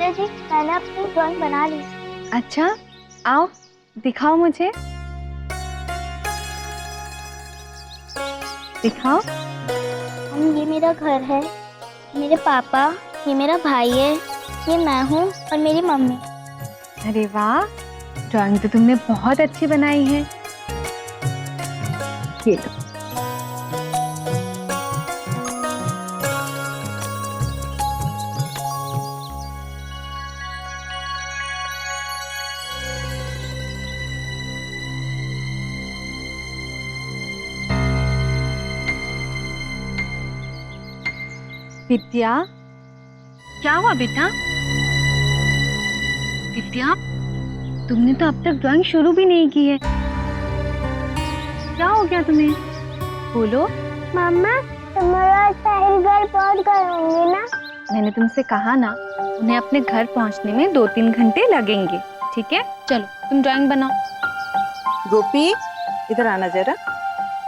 Teacher जी, मैंने अपनी drawing बना ली। अच्छा, आओ दिखाओ मुझे, दिखाओ। ये मेरा घर है, मेरे पापा, ये मेरा भाई है, ये मैं हूँ और मेरी मम्मी। अरे वाह, ड्राइंग तो तुमने बहुत अच्छी बनाई है। ये लो। विद्या, क्या हुआ बेटा? विद्या, तुमने तो अब तक ड्राइंग शुरू भी नहीं की है, क्या हो गया तुम्हें? बोलो। मम्मा, तुम्हारा साहिल घर पहुंच गए होंगे ना? मैंने तुमसे कहा ना, उन्हें अपने घर पहुंचने में 2-3 घंटे लगेंगे। ठीक है, चलो तुम ड्राइंग बनाओ। गोपी, इधर आना जरा।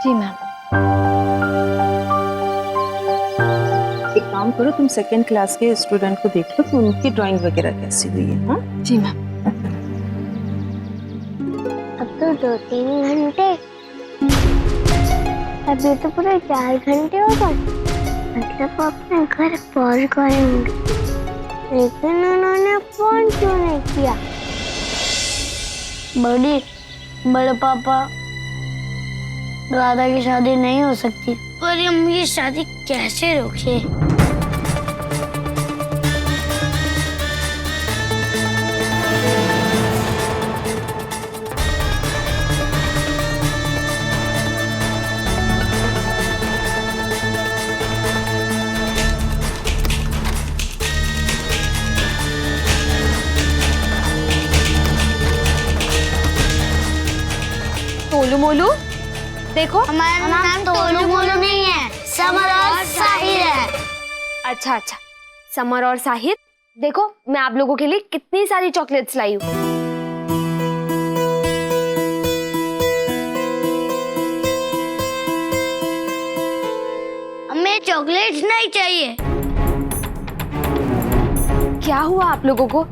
जी मैम। एक काम करो, तुम सेकंड क्लास के स्टूडेंट को देख लो कि उनकी ड्राइंग वगैरह कैसी हुई है। हाँ जी मैम। अब तो 2-3 घंटे, अभी तो पूरे 4 घंटे हो गए। मतलब वो अपने घर पहुंच गए होंगे, लेकिन उन्होंने फोन क्यों नहीं किया? बड़े पापा, दादा की शादी नहीं हो सकती, पर हम ये शादी कैसे रोके? तोलू मोलू, देखो हमारा नाम तोलू मोलू नहीं है, समर और साहिल है। अच्छा अच्छा, समर और साहिल, देखो मैं आप लोगों के लिए कितनी सारी चॉकलेट्स लाई हूँ। हमें चॉकलेट्स नहीं चाहिए। क्या हुआ आप लोगों को?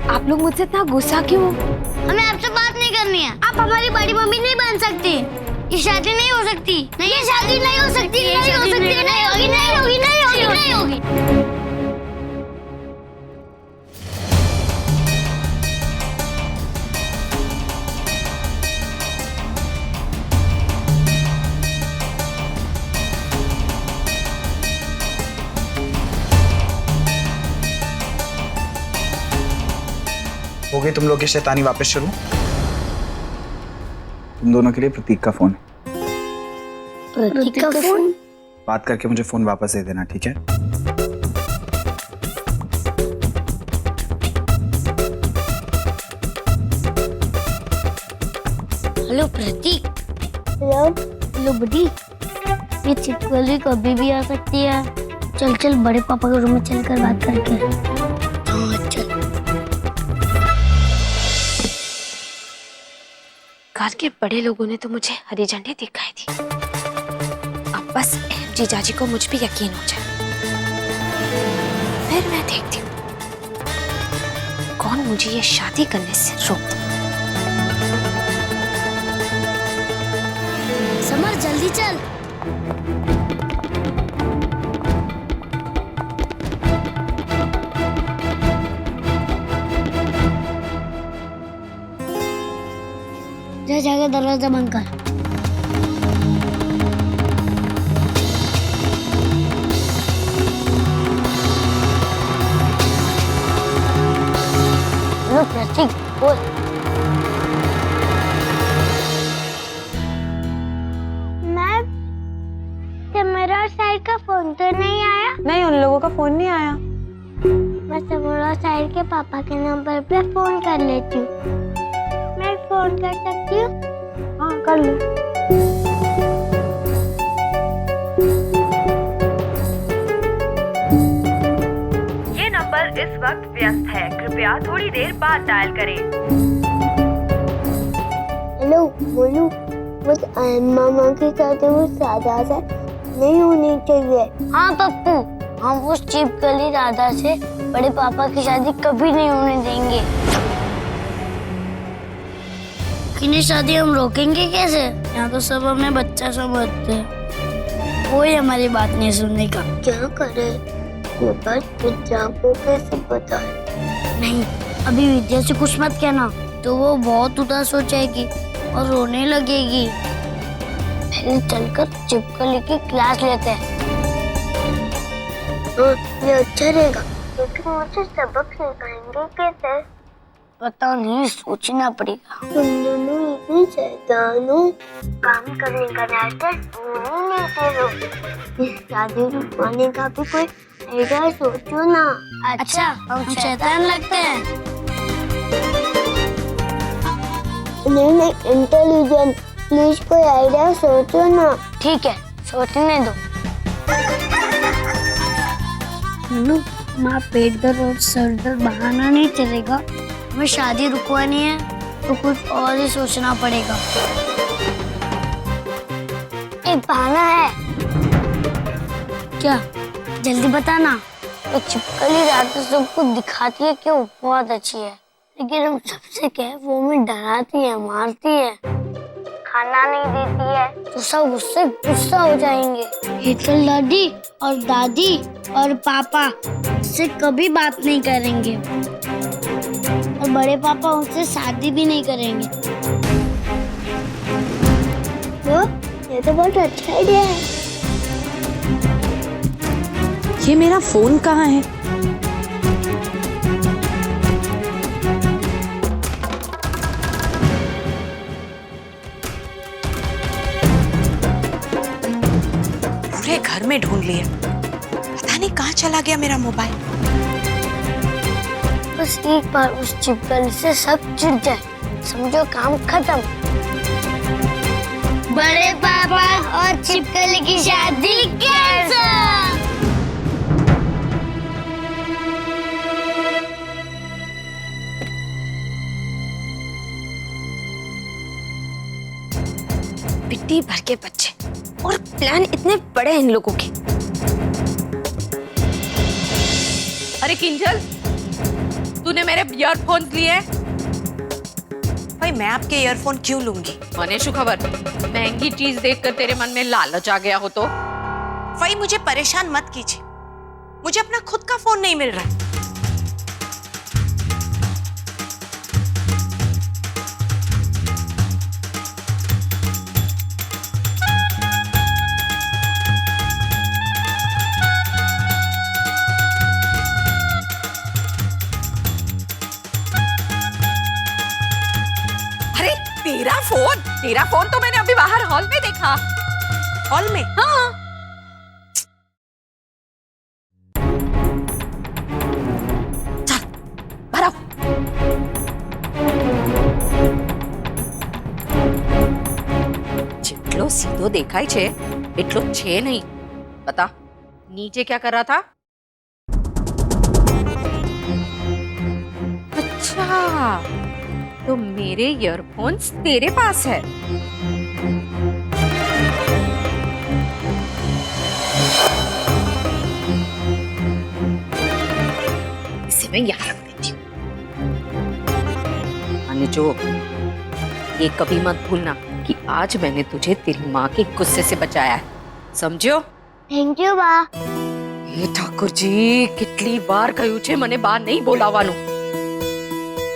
आप लोग मुझसे इतना गुस्सा क्यों? हमें आपसे बात नहीं करनी है। आप हमारी बड़ी मम्मी नहीं बन सकती। ये शादी नहीं हो सकती। नहीं, ये शादी नहीं हो सकती, नहीं हो सकती, नहीं होगी, नहीं होगी, नहीं होगी, नहीं होगी। हो गई तुम लोग की शैतानी वापस शुरू? तुम दोनों के लिए प्रतीक का फोन। प्रतीक का फोन? बात करके मुझे फोन वापस दे देना, ठीक है? हेलो प्रतीक। हेलो बुड्ढी। ये चिटकली कभी भी आ सकती है। चल चल बड़े पापा के रूम में चलकर बात करके। हाँ चल। घर के बड़े लोगों ने तो मुझे हरी झंडी दिखाई थी, अब बस एमजी जाजी को मुझ पे यकीन हो जाए, फिर मैं देखती हूँ कौन मुझे ये शादी करने से रोकता। समर जल्दी चल। जा जाके दरवाजा बंद कर। हेलो प्रतीक, बोल। समरा और साहिल का फोन तो नहीं आया? नहीं, उन लोगों का फोन नहीं आया। मैं समरा और साहिल के पापा के नंबर पे फोन कर लेती हूँ। मैं फोन कर सकती हूँ? हाँ कर लो। ये नंबर इस वक्त व्यस्त है, कृपया थोड़ी देर बाद डायल करें। हेलो बोलू, बस मामा की शादी में सादा नहीं होनी चाहिए। हाँ पप्पू, हम उस छिपकली राधा से बड़े पापा की शादी कभी नहीं होने देंगे। किन्हीं शादी हम रोकेंगे कैसे? यहाँ तो सब हमें बच्चा समझते हैं, कोई हमारी बात नहीं सुनने का। क्या करे? ये बात विद्या को कैसे बताए? नहीं, अभी विद्या से कुछ मत कहना, तो वो बहुत उदास हो जाएगी और रोने लगेगी। पहले चलकर छिपकली की क्लास लेते हैं। ये अच्छा रहेगा, क्योंकि मुझे सबक सिखाएंगे कैसे? पता नहीं, सोचना पड़ेगा। तुम दोनों इतनी शैतान हो, काम करने का रास्ता ढूंढ लेते हो। इस शादी रुकवाने का भी कोई आइडिया सोचो ना। अच्छा, हम शैतान लगते हैं? नहीं, इंटेलिजेंट, प्लीज कोई आइडिया सोचो ना। ठीक है, सोचने दो। माँ, पेट दर्द और सर दर्द बहाना नहीं चलेगा। हमें शादी रुकवानी है तो कुछ और ही सोचना पड़ेगा। एक बहाना है। क्या? जल्दी बताना। तो छिपकली राधा सबको दिखाती है कि वो बहुत अच्छी है, लेकिन हम सबसे कहे वो हमें डराती है, मारती है, खाना नहीं देती है, तो सब उससे गुस्सा हो जाएंगे। हेतल दादी और दादी और पापा से कभी बात नहीं करेंगे और बड़े पापा उनसे शादी भी नहीं करेंगे। वो ये तो बहुत अच्छा आइडिया है। ये मेरा फोन कहाँ है? पूरे घर में ढूंढ लिया, पता नहीं कहाँ चला गया मेरा मोबाइल। बस एक बार उस छिपकली से सब चिढ़ जाए, समझो काम खत्म। बड़े पापा और छिपकली की शादी कैंसल। पिट्टी भर के बच्चे और प्लान इतने बड़े इन लोगों के। अरे किंजल, तूने मेरे ईयरफोन्स लिए? भाई मैं आपके ईयरफोन क्यों लूंगी? मने शु खबर, महंगी चीज देखकर तेरे मन में लालच आ गया हो तो? भाई मुझे परेशान मत कीजिए, मुझे अपना खुद का फोन नहीं मिल रहा। अरे तेरा फोन तो मैंने अभी बाहर हॉल में देखा। हॉल में? हाँ। चल भराओ। જેટલો સીધો દેખાય છે એટલો છે નહીં। બતા, નીચે क्या कर रहा था? अच्छा, तो मेरे ईयरफोन्स तेरे पास है। इसे मैं यहाँ रख देती हूँ। अन्य जो, ये कभी मत भूलना कि आज मैंने तुझे तेरी माँ के गुस्से से बचाया है, समझो? थैंक यू बा। हे ठाकुर जी, કેટલી વાર કહ્યું છે મને બા નહીં બોલાવવાનું।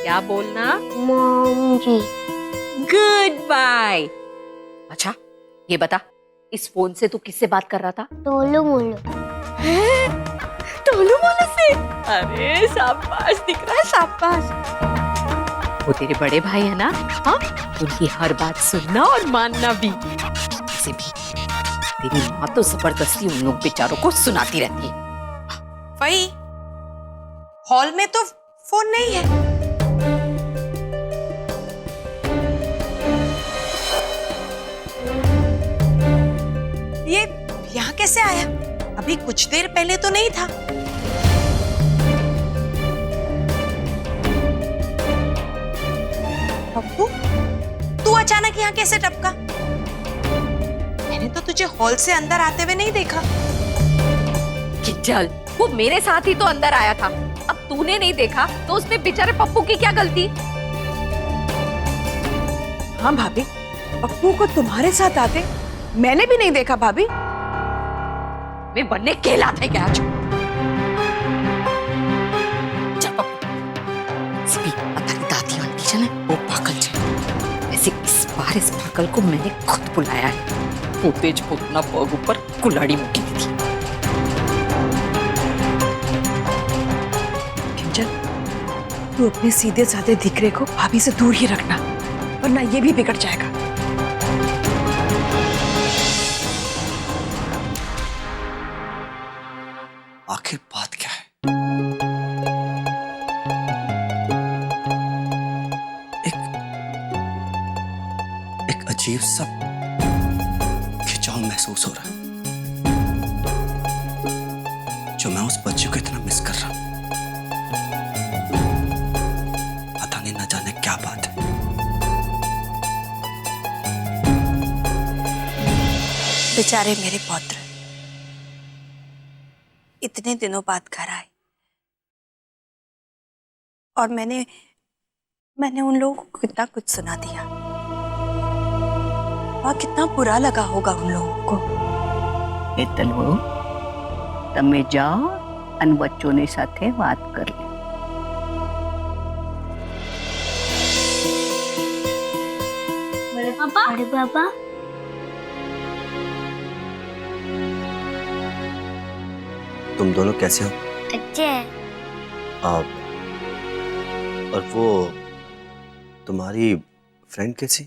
क्या बोलना? मॉम जी। Good bye. अच्छा, ये बता, इस फोन से तू किससे बात कर रहा था? टोलू मोलू। टोलू मोलू से? अरे शाबाश दिख रहा है, शाबाश। वो तेरे बड़े भाई है ना? हाँ, उनकी हर बात सुनना और मानना भी। वैसे भी तेरी माँ तो जबरदस्ती उन लोग बेचारों को सुनाती रहती है। भाई हॉल में तो फोन नहीं है। ये यहाँ कैसे आया? अभी कुछ देर पहले तो नहीं था। पप्पू, तू अचानक यहाँ कैसे टपका? मैंने तो तुझे हॉल से अंदर आते हुए नहीं देखा। किंजल, वो मेरे साथ ही तो अंदर आया था। अब तूने नहीं देखा तो उसमें बेचारे पप्पू की क्या गलती? हाँ भाभी, पप्पू को तुम्हारे साथ आते मैंने भी नहीं देखा भाभी। मैं बनने कहलाते क्या? चल पप्पू, इसकी पता नहीं दादी आंटी है ना, वो पागल है। वैसे इस बार इस पागल को मैंने खुद बुलाया है। वो तेज पोतना पग ऊपर कुल्हाड़ी मुकी थी। किंजल, तू अपने सीधे साधे दिखरे को भाभी से दूर ही रखना, वरना ये भी बिगड़ जाएगा। आखिर बात क्या है? एक अजीब सा खिंचाव महसूस हो रहा है, जो मैं उस बच्चे को इतना मिस कर रहा हूं। पता नहीं न जाने क्या बात है। बेचारे मेरे पौत्र इतने दिनों बाद घर आए और मैंने उन लोगों को कितना कुछ सुना दिया। वहाँ कितना बुरा लगा होगा उन लोगों को। तलवो तमे जाओ अन बच्चों ने साथे बात कर ले। बड़े पापा तुम दोनों कैसे हो? अच्छे हैं। और वो तुम्हारी फ्रेंड कैसी?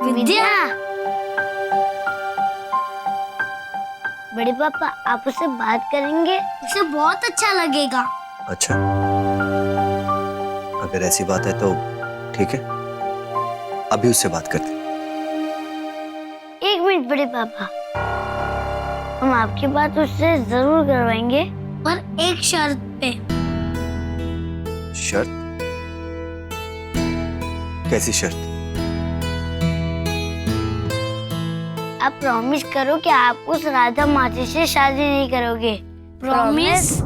विद्या। बड़े पापा, आप उससे बात करेंगे, उसे बहुत अच्छा लगेगा। अच्छा, अगर ऐसी बात है तो ठीक है, अभी उससे बात करते। एक मिनट बड़े पापा, हम आपकी बात उससे जरूर करवाएंगे, पर एक शर्त पे। शर्त? कैसी शर्त? आप प्रॉमिस करो कि आप उस राधा माची से शादी नहीं करोगे। प्रॉमिस?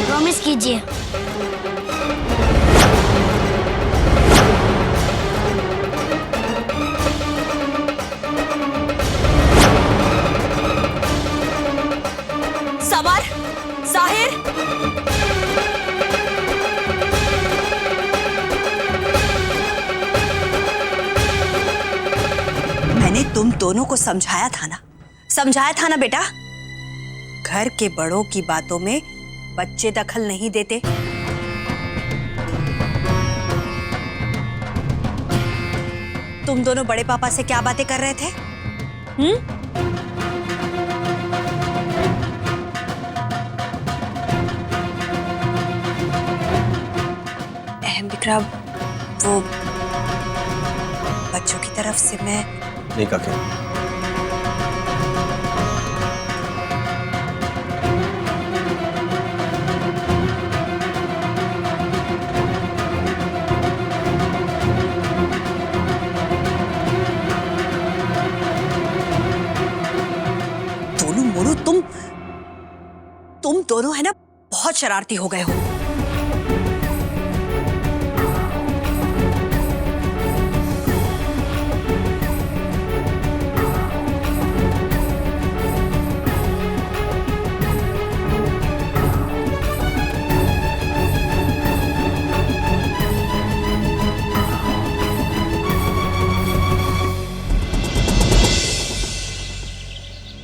प्रॉमिस कीजिए। सवार, जाहिर, मैंने तुम दोनों को समझाया था ना बेटा। घर के बड़ों की बातों में बच्चे दखल नहीं देते। तुम दोनों बड़े पापा से क्या बातें कर रहे थे? विक्रम, वो बच्चों की तरफ से मैं नहीं काके, दोनों मोनू, तुम दोनों है ना, बहुत शरारती हो गए हो।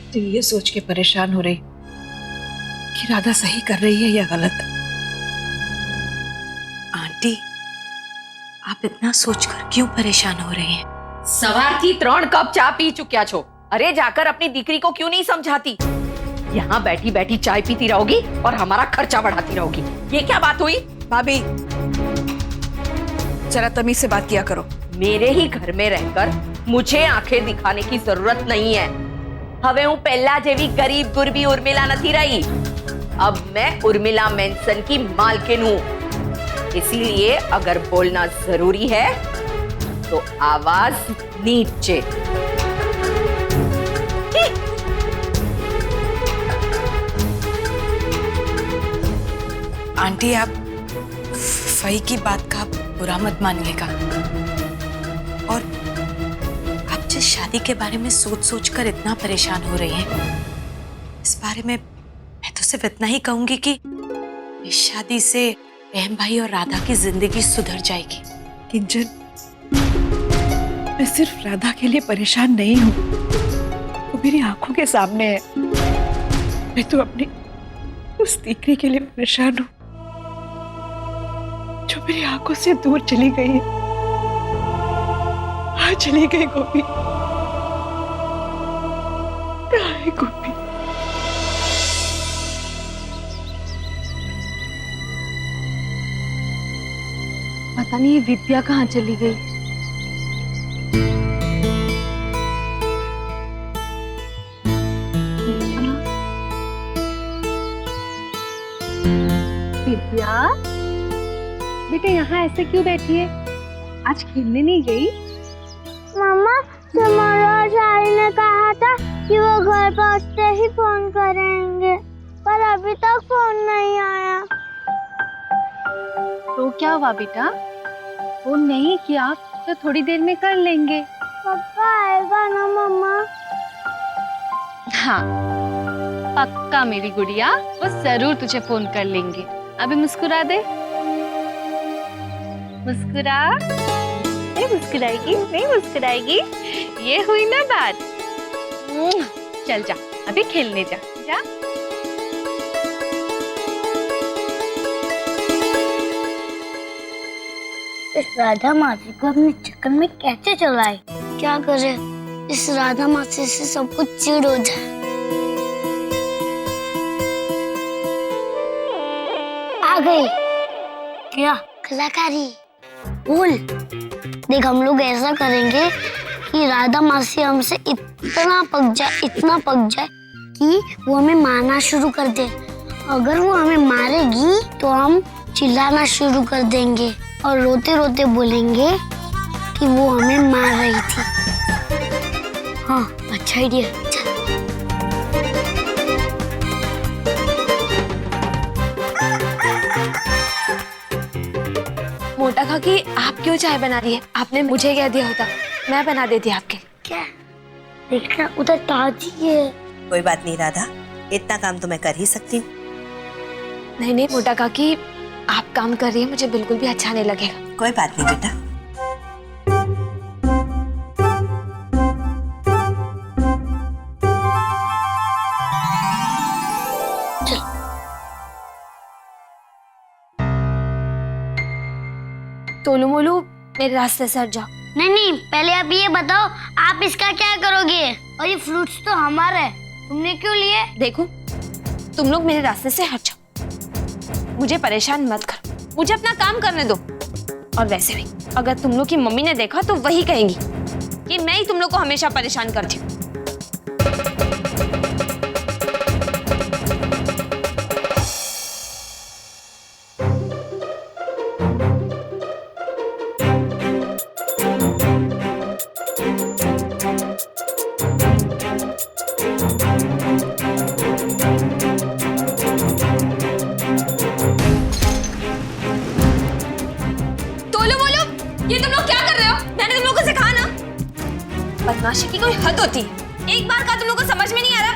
तो ये सोच के परेशान हो रही कि राधा सही कर रही है या गलत। आंटी, आप इतना सोचकर क्यों परेशान हो रही हैं? सवारथी 3 कप चा पी चुक्या छो। अरे जाकर अपनी दीकरी को क्यों नहीं समझाती? यहाँ बैठी बैठी चाय पीती रहोगी और हमारा खर्चा बढ़ाती रहोगी। ये क्या बात हुई? भाभी, जरा तमीज से बात किया करो। मेरे ही घर में रहकर मुझे आंखें दिखाने की जरूरत नहीं है। हवे हूँ पहला जेवी गरीब गुरबी उर्मिला नहीं रही। अब मैं उर्मिला मेंसन की मालकिन हूँ, इसीलिए अगर बोलना जरूरी है तो आवाज नीचे। आंटी, आप फई की बात का बुरा मत मानिएगा। और आप जिस शादी के बारे में सोच सोच कर इतना परेशान हो रही हैं, इस बारे में मैं तो सिर्फ इतना ही कहूंगी कि इस शादी से अहम भाई और राधा की जिंदगी सुधर जाएगी। किंजल, मैं सिर्फ राधा के लिए परेशान नहीं हूँ, वो मेरी आंखों के सामने है। मैं तो अपनी उस दीकरी के लिए परेशान हूँ जो मेरी आंखों से दूर चली गई है। हाँ, चली गई गोपी। कहाँ है गोपी? पता नहीं ये विद्या कहाँ चली गई। विद्या, बेटा यहाँ ऐसे क्यों बैठी है? आज खेलने नहीं गई? मम्मा, तुम्हारा शाही ने कहा था कि वो घर पहुंचते ही फोन करेंगे, पर अभी तक फोन नहीं आया। तो क्या हुआ बेटा? फोन नहीं किया तो थोड़ी देर में कर लेंगे। पापा आएगा ना मम्मा? हाँ पक्का मेरी गुड़िया, वो जरूर तुझे फोन कर लेंगे। अभी मुस्कुरा दे, मुस्कुरा। नहीं मुस्कुराएगी, नहीं मुस्कुराएगी, ये हुई ना बात। चल जा, अभी खेलने जा, जा। इस राधा मासी को अपने चक्कर में कैसे चलाए? क्या करे, इस राधा मासी से सब कुछ चिढ़ हो जाए। आ गई। क्या कलाकारी? बोल। देख, हम लोग ऐसा करेंगे कि राधा मासी हमसे इतना पक जाए कि वो हमें मारना शुरू कर दे। अगर वो हमें मारेगी तो हम चिल्लाना शुरू कर देंगे और रोते रोते बोलेंगे कि वो हमें मार रही थी। हाँ, अच्छा आइडिया। मोटा काकी, आप क्यों चाय बना रही है? आपने मुझे क्या दिया होता, मैं बना देती आपके। क्या? देखना, उधर ताजी है। कोई बात नहीं राधा, इतना काम तो मैं कर ही सकती हूँ। नहीं नहीं मोटा काकी, आप काम कर रही है, मुझे बिल्कुल भी अच्छा नहीं लगेगा। कोई बात नहीं बेटा। तोलू मोलू, मेरे रास्ते से हट जाओ। नहीं, पहले आप ये बताओ, आप इसका क्या करोगे? और ये फ्रूट्स तो हमारे हैं, तुमने क्यों लिए? देखो, तुम लोग मेरे रास्ते से हट जाओ, मुझे परेशान मत करो, मुझे अपना काम करने दो। और वैसे भी अगर तुम लोग की मम्मी ने देखा तो वही कहेंगी कि मैं ही तुम लोग को हमेशा परेशान करती हूँ। ये तुम लोग क्या कर रहे हो? मैंने तुम लोगों को सिखाया ना, बदमाशी की कोई हद होती है। एक बार का तुम लोगों को समझ में नहीं आ रहा?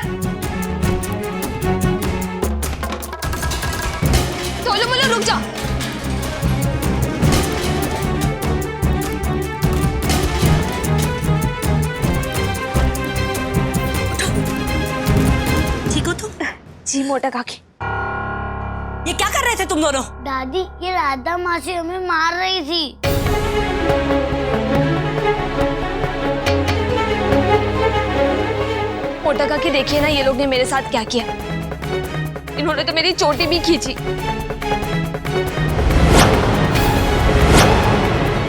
तोलू मोलू, रुक जाओ। ठीक हो तुम? जी मोटा काकी। ये क्या कर रहे थे तुम दोनों? दादी, ये राधा मासी हमें मार रही थी। मोटा काकी, देखिए ना ये लोग ने मेरे साथ क्या किया। इन्होंने तो मेरी चोटी भी खींची।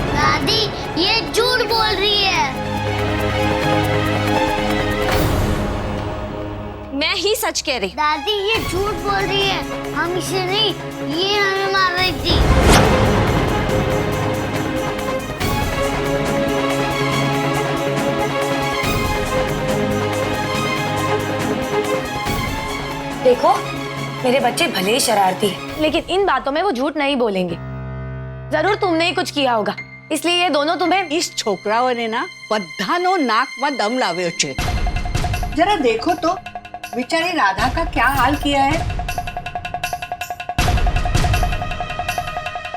दादी, ये झूठ बोल रही है। मैं ही सच कह रही। दादी, ये झूठ बोल रही है, हम इसे नहीं, ये हमें मार रही थी। देखो, मेरे बच्चे भले ही शरारती हैं, लेकिन इन बातों में वो झूठ नहीं बोलेंगे। जरूर तुमने ही कुछ किया होगा, इसलिए ये दोनों तुम्हें। इस छोकराओने ना बधानो नाक में दम लाव्यो छे। जरा देखो तो बेचारी राधा का क्या हाल किया है।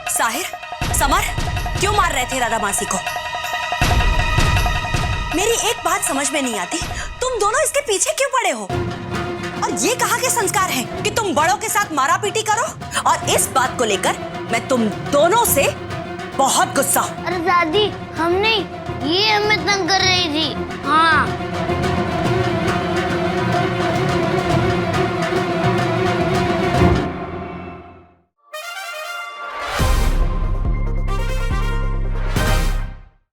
साहिर, समर, क्यों मार रहे थे राधा मासी को? मेरी एक बात समझ में नहीं आती, तुम दोनों इसके पीछे क्यों पड़े हो? और ये कहाँ के संस्कार हैं कि तुम बड़ों के साथ मारापीटी करो? और इस बात को लेकर मैं तुम दोनों से बहुत गुस्सा हूँ। अरे दादी, हम नहीं, ये हमें तंग कर रही थी। हाँ